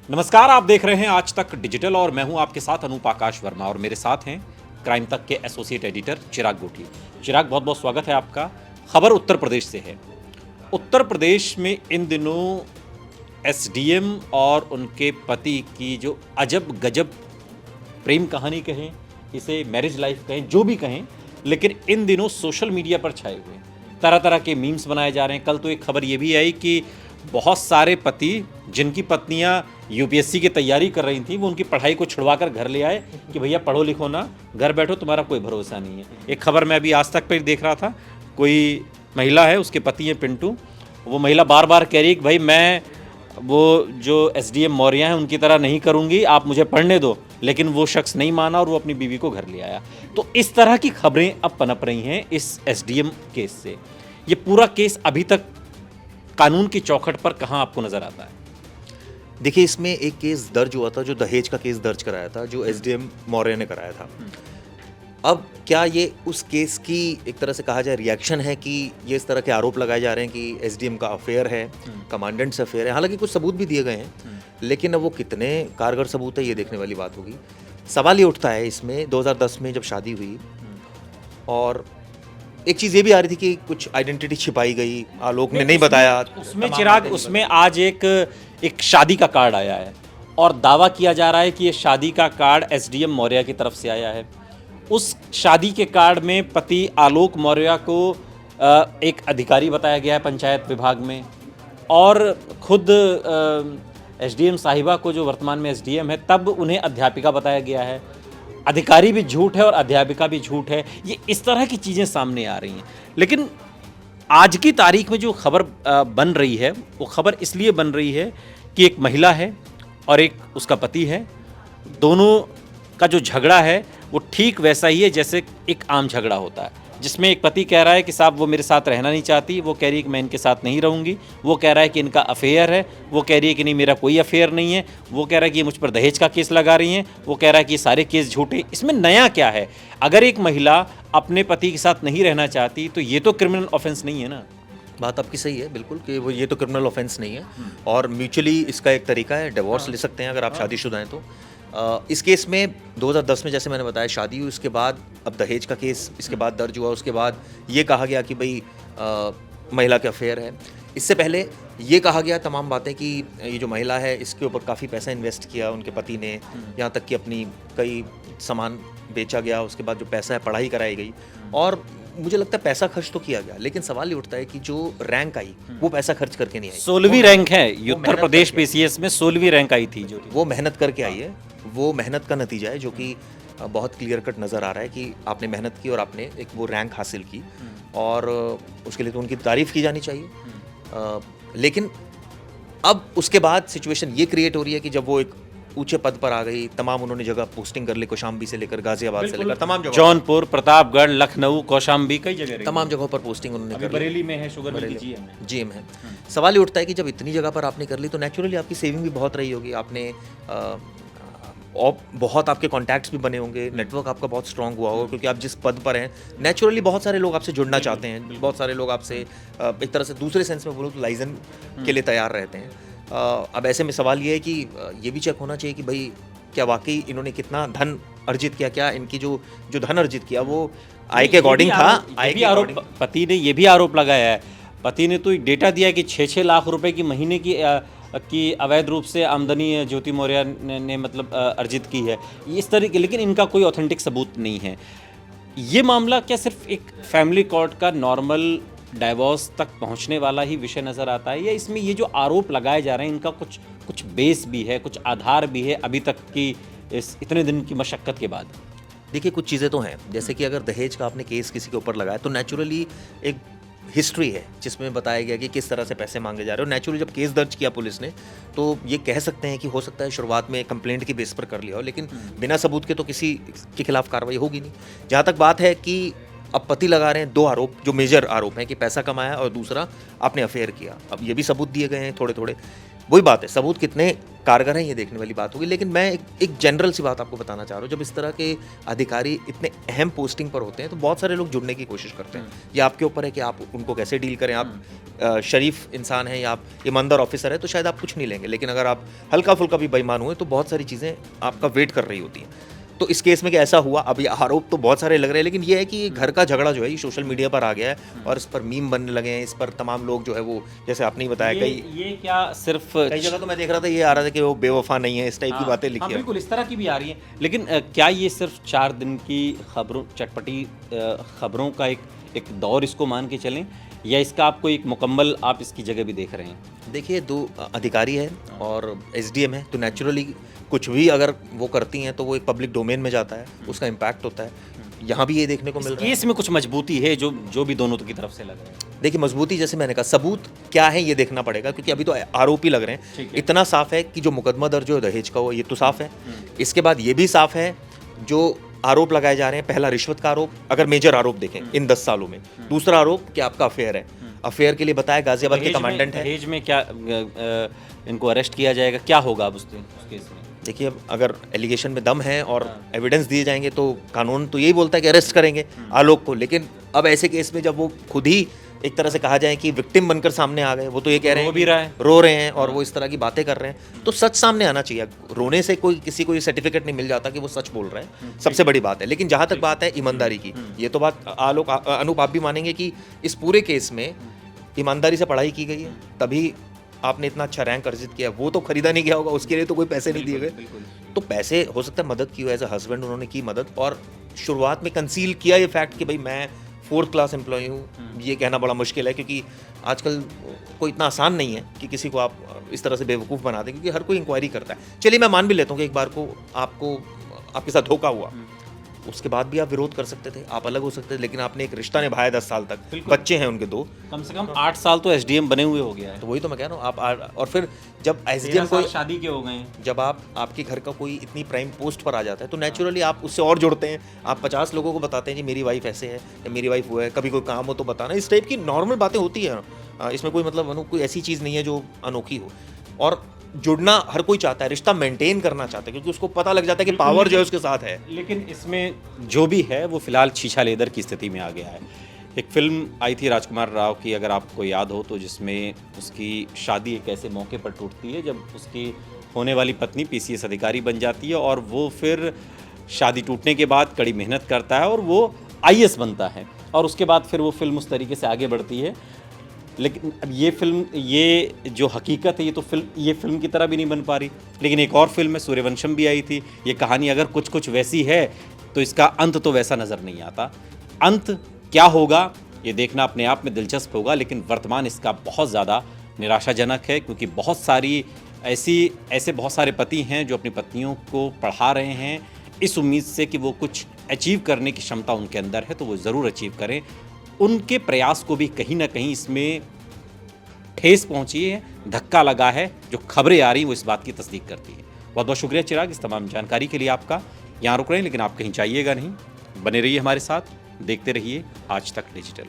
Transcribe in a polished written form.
नमस्कार, आप देख रहे हैं आज तक डिजिटल और मैं हूं आपके साथ अनूप आकाश वर्मा और मेरे साथ हैं क्राइम तक के एसोसिएट एडिटर चिराग गोटी। चिराग, बहुत बहुत स्वागत है आपका। खबर उत्तर प्रदेश से है। उत्तर प्रदेश में इन दिनों एसडीएम और उनके पति की जो अजब गजब प्रेम कहानी कहें, इसे मैरिज लाइफ कहें, जो भी कहें, लेकिन इन दिनों सोशल मीडिया पर छाए हुए हैं। तरह तरह के मीम्स बनाए जा रहे हैं। कल तो एक खबर ये भी आई कि बहुत सारे पति जिनकी पत्नियां यूपीएससी की तैयारी कर रही थी, वो उनकी पढ़ाई को छुड़वा कर घर ले आए कि भैया पढ़ो लिखो ना, घर बैठो, तुम्हारा कोई भरोसा नहीं है। एक खबर मैं अभी आज तक पर देख रहा था, कोई महिला है, उसके पति हैं पिंटू। वो महिला बार बार कह रही है कि भाई मैं वो जो एसडीएम मौर्य हैं उनकी तरह नहीं करूंगी, आप मुझे पढ़ने दो। लेकिन वो शख्स नहीं माना और वो अपनी बीवी को घर ले आया। तो इस तरह की खबरें अब पनप रही हैं इस एसडीएम केस से। ये पूरा केस अभी तक कानून की चौखट पर कहां आपको नजर आता है? देखिए, इसमें एक केस दर्ज हुआ था, जो दहेज का केस दर्ज कराया था, जो एसडीएम मौर्य ने कराया था। अब क्या ये उस केस की एक तरह से कहा जाए रिएक्शन है कि ये इस तरह के आरोप लगाए जा रहे हैं कि एसडीएम का अफेयर है, कमांडेंट से अफेयर है। हालांकि कुछ सबूत भी दिए गए हैं, लेकिन अब वो कितने कारगर सबूत है ये देखने वाली बात होगी। सवाल ये उठता है इसमें 2010 में जब शादी हुई, और एक चीज़ ये भी आ रही थी कि कुछ आइडेंटिटी छिपाई गई, आलोक ने नहीं बताया। उसमें चिराग, उसमें आज एक शादी का कार्ड आया है और दावा किया जा रहा है कि ये शादी का कार्ड एसडीएम मौर्य की तरफ से आया है। उस शादी के कार्ड में पति आलोक मौर्य को एक अधिकारी बताया गया है पंचायत विभाग में, और खुद एसडीएम साहिबा को, जो वर्तमान में एसडीएम है, तब उन्हें अध्यापिका बताया गया है। अधिकारी भी झूठ है और अध्यापिका भी झूठ है। ये इस तरह की चीज़ें सामने आ रही हैं। लेकिन आज की तारीख में जो खबर बन रही है, वो खबर इसलिए बन रही है कि एक महिला है और एक उसका पति है। दोनों का जो झगड़ा है वो ठीक वैसा ही है जैसे एक आम झगड़ा होता है, जिसमें एक पति कह रहा है कि साहब वो मेरे साथ रहना नहीं चाहती, वो कह रही है कि मैं इनके साथ नहीं रहूंगी, वो कह रहा है कि इनका अफेयर है, वो कह रही है कि नहीं मेरा कोई अफेयर नहीं है, वो कह रहा है कि ये मुझ पर दहेज का केस लगा रही हैं, वो कह रहा है कि ये सारे केस झूठे। इसमें नया क्या है? अगर एक महिला अपने पति के साथ नहीं रहना चाहती तो ये तो क्रिमिनल ऑफेंस नहीं है ना। बात आपकी सही है बिल्कुल, कि वो ये तो क्रिमिनल ऑफेंस नहीं है, और म्यूचुअली इसका एक तरीका है, डिवोर्स ले सकते हैं अगर आप शादीशुदा हैं तो। इस केस में 2010 में जैसे मैंने बताया शादी हुई, उसके बाद अब दहेज का केस इसके बाद दर्ज हुआ। उसके बाद ये कहा गया कि भाई महिला के अफेयर है। इससे पहले ये कहा गया तमाम बातें कि ये जो महिला है इसके ऊपर काफ़ी पैसा इन्वेस्ट किया उनके पति ने, यहाँ तक कि अपनी कई सामान बेचा गया, उसके बाद जो पैसा है पढ़ाई कराई गई, और मुझे लगता है पैसा खर्च तो किया गया। लेकिन सवाल ये उठता है कि जो रैंक आई वो पैसा खर्च करके नहीं आई। 16वीं रैंक है उत्तर प्रदेश पीसीएस में, 16वीं रैंक आई थी जो वो मेहनत करके आई है। वो मेहनत का नतीजा है जो कि बहुत क्लियर कट नज़र आ रहा है कि आपने मेहनत की और आपने एक वो रैंक हासिल की, और उसके लिए तो उनकी तारीफ़ की जानी चाहिए। लेकिन अब उसके बाद सिचुएशन ये क्रिएट हो रही है कि जब वो एक ऊंचे पद पर आ गई, तमाम उन्होंने जगह पोस्टिंग कर ली, कौशाम्बी से लेकर गाजियाबाद से लेकर तमाम जगह, जौनपुर, प्रतापगढ़, लखनऊ, कौशाम्बी, कई जगह तमाम जगहों पर पोस्टिंग उन्होंने कर ली। बरेली में है, शुगर मिल की जीएम है। सवाल ये उठता है कि जब इतनी जगह पर आपने कर ली तो नेचुरली आपकी सेविंग भी बहुत रही होगी, आपने और बहुत आपके कॉन्टैक्ट्स भी बने होंगे, नेटवर्क आपका बहुत स्ट्रांग हुआ होगा, क्योंकि आप जिस पद पर हैं नेचुरली बहुत सारे लोग आपसे जुड़ना चाहते हैं, बहुत सारे लोग आपसे एक तरह से दूसरे सेंस में बोलूँ तो लाइजन के लिए तैयार रहते हैं। अब ऐसे में सवाल ये है कि ये भी चेक होना चाहिए कि भाई क्या वाकई इन्होंने कितना धन अर्जित किया, क्या इनकी जो धन अर्जित किया वो आय के अकॉर्डिंग था। पति ने ये भी आरोप लगाया है, पति ने तो डेटा दिया है कि 6-6 लाख रुपए की महीने की अवैध रूप से आमदनी ज्योति मौर्य ने मतलब अर्जित की है, इस तरीके। लेकिन इनका कोई ऑथेंटिक सबूत नहीं है। ये मामला क्या सिर्फ एक फैमिली कोर्ट का नॉर्मल डाइवोर्स तक पहुंचने वाला ही विषय नज़र आता है, या इसमें ये जो आरोप लगाए जा रहे हैं इनका कुछ बेस भी है, कुछ आधार भी है अभी तक की इस इतने दिन की मशक्क़त के बाद? देखिए, कुछ चीज़ें तो हैं, जैसे कि अगर दहेज का आपने केस किसी के ऊपर लगाया तो नेचुरली एक हिस्ट्री है जिसमें बताया गया कि किस तरह से पैसे मांगे जा रहे हो। नेचुरली जब केस दर्ज किया पुलिस ने तो ये कह सकते हैं कि हो सकता है शुरुआत में कंप्लेंट की बेस पर कर लिया हो, लेकिन बिना सबूत के तो किसी के खिलाफ कार्रवाई होगी नहीं। जहाँ तक बात है कि अब पति लगा रहे हैं दो आरोप, जो मेजर आरोप हैं कि पैसा कमाया और दूसरा आपने अफेयर किया। अब ये भी सबूत दिए गए हैं थोड़े थोड़े। वही बात है, सबूत कितने कारगर हैं, ये देखने वाली बात होगी। लेकिन मैं एक जनरल सी बात आपको बताना चाह रहा हूँ, जब इस तरह के अधिकारी इतने अहम पोस्टिंग पर होते हैं तो बहुत सारे लोग जुड़ने की कोशिश करते हैं। ये आपके ऊपर है कि आप उनको कैसे डील करें। आप शरीफ इंसान हैं या आप ईमानदार ऑफिसर है तो शायद आप कुछ नहीं लेंगे, लेकिन अगर आप हल्का फुल्का भी बेईमान हुए तो बहुत सारी चीज़ें आपका वेट कर रही होती हैं। तो इस केस में क्या ऐसा हुआ? अब ये आरोप तो बहुत सारे लग रहे हैं, लेकिन ये है कि ये घर का झगड़ा जो है ये सोशल मीडिया पर आ गया है और इस पर मीम बनने लगे हैं। इस पर तमाम लोग जो है वो, जैसे आपने ही बताया, ये क्या सिर्फ कई जगह तो मैं देख रहा था ये आ रहा था कि वो बेवफा नहीं है, इस टाइप की बातें लिखी है। बिल्कुल इस तरह की भी आ रही है। लेकिन क्या ये सिर्फ 4 दिन की खबरों, चटपटी खबरों का एक दौर इसको मान के चलें, या इसका आपको एक मुकम्मल आप इसकी जगह भी देख रहे हैं? देखिए, 2 अधिकारी हैं और एसडीएम है, तो नेचुरली कुछ भी अगर वो करती हैं तो वो एक पब्लिक डोमेन में जाता है, उसका इम्पैक्ट होता है। यहाँ भी ये देखने को मिल रहा है। केस में कुछ मजबूती है जो भी दोनों की तरफ से लग रहा है। देखिए, मजबूती जैसे मैंने कहा, सबूत क्या है ये देखना पड़ेगा, क्योंकि अभी तो आरोपी लग रहे हैं। इतना साफ है कि जो मुकदमा दर्ज हो दहेज का हो, ये तो साफ है। इसके बाद ये भी साफ है जो आरोप लगाए जा रहे हैं, पहला रिश्वत का आरोप, अगर मेजर आरोप देखें इन 10 सालों में। दूसरा आरोप कि आपका अफेयर है। अफेयर के लिए बताया गाजियाबाद के कमांडेंट है। दहेज में क्या इनको अरेस्ट किया जाएगा, क्या होगा अब उस केस में? देखिए, अब अगर एलिगेशन में दम है और एविडेंस दिए जाएंगे तो कानून तो यही बोलता है कि अरेस्ट करेंगे आलोक को। लेकिन अब ऐसे केस में जब वो खुद ही एक तरह से कहा जाए कि विक्टिम बनकर सामने आ गए, वो तो ये कह रहे हैं रो रहे हैं और वो इस तरह की बातें कर रहे हैं, तो सच सामने आना चाहिए। रोने से कोई किसी को ये सर्टिफिकेट नहीं मिल जाता कि वो सच बोल रहे हैं, सबसे बड़ी बात है। लेकिन जहाँ तक बात है ईमानदारी की, ये तो बात आलोक अनूप आप भी मानेंगे कि इस पूरे केस में ईमानदारी से पढ़ाई की गई है, तभी आपने इतना अच्छा रैंक अर्जित किया। वो तो खरीदा नहीं गया होगा, उसके लिए तो कोई पैसे नहीं दिए गए। तो पैसे हो सकता है मदद की हो, एज अ हस्बैंड उन्होंने की मदद, और शुरुआत में कंसील किया ये फैक्ट कि भाई मैं 4th क्लास एम्प्लॉय हूँ। ये कहना बड़ा मुश्किल है, क्योंकि आजकल कोई इतना आसान नहीं है कि किसी को आप इस तरह से बेवकूफ़ बना दें, क्योंकि हर कोई इंक्वायरी करता है। चलिए, मैं मान भी लेता हूँ कि एक बार को आपके साथ धोखा हुआ, उसके बाद भी आप विरोध कर सकते थे, आप अलग हो सकते थे, लेकिन आपने एक रिश्ता निभाया 10 साल तक, बच्चे हैं उनके 2, कम से कम 8 साल तो एसडीएम बने हुए हो गया है। तो वही तो मैं कह रहा हूँ। आप और फिर जब एसडीएम कोई शादी के हो गए हैं, जब आपके घर का कोई इतनी प्राइम पोस्ट पर आ जाता है तो नेचुरली आप उससे और जुड़ते हैं। आप 50 लोगों को बताते हैं जी मेरी वाइफ ऐसे है या मेरी वाइफ वो है, कभी कोई काम हो तो बताना। इस टाइप की नॉर्मल बातें होती है, इसमें कोई मतलब कोई ऐसी चीज़ नहीं है जो अनोखी हो। और जुड़ना हर कोई चाहता है, रिश्ता मेंटेन करना चाहता है, क्योंकि उसको पता लग जाता है कि पावर जो है उसके साथ है। लेकिन इसमें जो भी है वो फिलहाल छीछा लेदर की स्थिति में आ गया है। एक फिल्म आई थी राजकुमार राव की, अगर आपको याद हो तो, जिसमें उसकी शादी एक ऐसे मौके पर टूटती है जब उसकी होने वाली पत्नी पीसीएस अधिकारी बन जाती है, और वो फिर शादी टूटने के बाद कड़ी मेहनत करता है और वो आईएएस बनता है, और उसके बाद फिर वो फिल्म उस तरीके से आगे बढ़ती है। लेकिन अब ये फिल्म, ये जो हकीकत है, ये फिल्म की तरह भी नहीं बन पा रही। लेकिन एक और फिल्म है सूर्यवंशम भी आई थी, ये कहानी अगर कुछ वैसी है तो इसका अंत तो वैसा नज़र नहीं आता। अंत क्या होगा ये देखना अपने आप में दिलचस्प होगा, लेकिन वर्तमान इसका बहुत ज़्यादा निराशाजनक है, क्योंकि ऐसे बहुत सारे पति हैं जो अपनी पत्नियों को पढ़ा रहे हैं इस उम्मीद से कि वो कुछ अचीव करने की क्षमता उनके अंदर है तो वो ज़रूर अचीव करें। उनके प्रयास को भी कहीं ना कहीं इसमें ठेस पहुंची है, धक्का लगा है। जो खबरें आ रही वो इस बात की तस्दीक करती है। बहुत बहुत शुक्रिया चिराग इस तमाम जानकारी के लिए आपका। यहाँ रुक रहे हैं, लेकिन आप कहीं जाइएगा नहीं, बने रहिए हमारे साथ, देखते रहिए आज तक डिजिटल।